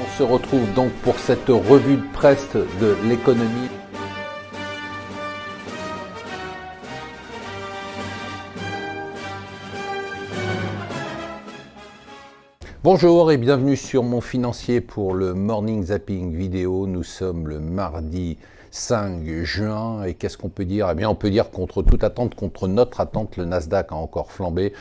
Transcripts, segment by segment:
On se retrouve donc pour cette revue de presse de l'économie. Bonjour et bienvenue sur mon financier pour le Morning Zapping vidéo. Nous sommes le mardi 5 juin et qu'est-ce qu'on peut dire? Eh bien, on peut dire contre toute attente, contre notre attente, le Nasdaq a encore flambé.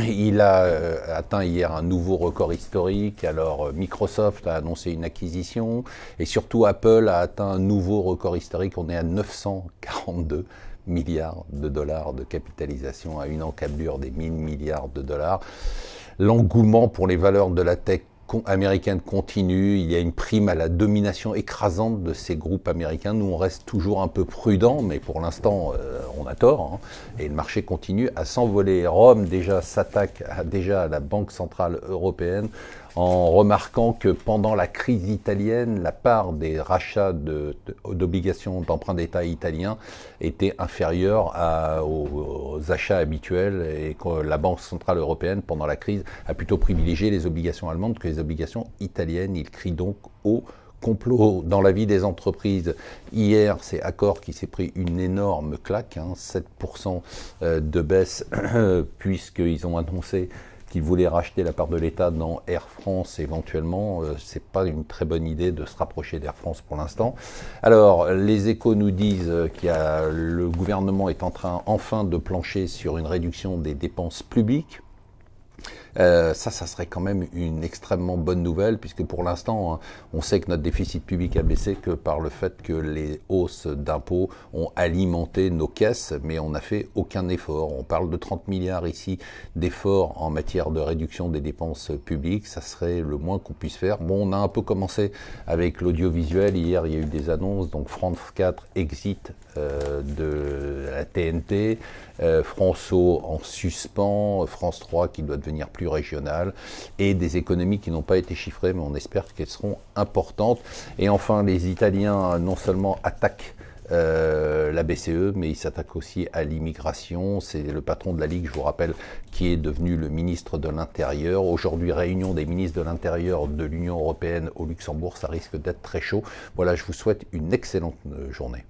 Il a atteint hier un nouveau record historique. Alors Microsoft a annoncé une acquisition et surtout Apple a atteint un nouveau record historique. On est à 942 milliards de dollars de capitalisation, à une encablure des 1000 milliards de dollars. L'engouement pour les valeurs de la tech américaine continue. Il y a une prime à la domination écrasante de ces groupes américains. Nous, on reste toujours un peu prudents, mais pour l'instant, on a tort. Et le marché continue à s'envoler. Rome déjà s'attaque à la Banque Centrale Européenne en remarquant que pendant la crise italienne, la part des rachats d'obligations d'emprunt d'État italiens était inférieure aux achats habituels et que la Banque Centrale Européenne, pendant la crise, a plutôt privilégié les obligations allemandes que les obligations italiennes. Il crie donc au complot dans la vie des entreprises. Hier, c'est Accor qui s'est pris une énorme claque, 7% de baisse, puisqu'ils ont annoncé qu'ils voulaient racheter la part de l'État dans Air France éventuellement. C'est pas une très bonne idée de se rapprocher d'Air France pour l'instant. Alors, les Échos nous disent que le gouvernement est en train enfin de plancher sur une réduction des dépenses publiques. Ça serait quand même une extrêmement bonne nouvelle, puisque pour l'instant, on sait que notre déficit public a baissé que par le fait que les hausses d'impôts ont alimenté nos caisses, mais on n'a fait aucun effort. On parle de 30 milliards ici d'efforts en matière de réduction des dépenses publiques, ça serait le moins qu'on puisse faire. Bon, on a un peu commencé avec l'audiovisuel. Hier, il y a eu des annonces, donc France 4 exit de la TNT, François en suspens, France 3 qui doit devenir plus régionale, et des économies qui n'ont pas été chiffrées, mais on espère qu'elles seront importantes. Et enfin, les Italiens non seulement attaquent la BCE, mais ils s'attaquent aussi à l'immigration. C'est le patron de la Ligue, je vous rappelle, qui est devenu le ministre de l'Intérieur. Aujourd'hui, réunion des ministres de l'Intérieur de l'Union européenne au Luxembourg, ça risque d'être très chaud. Voilà, je vous souhaite une excellente journée.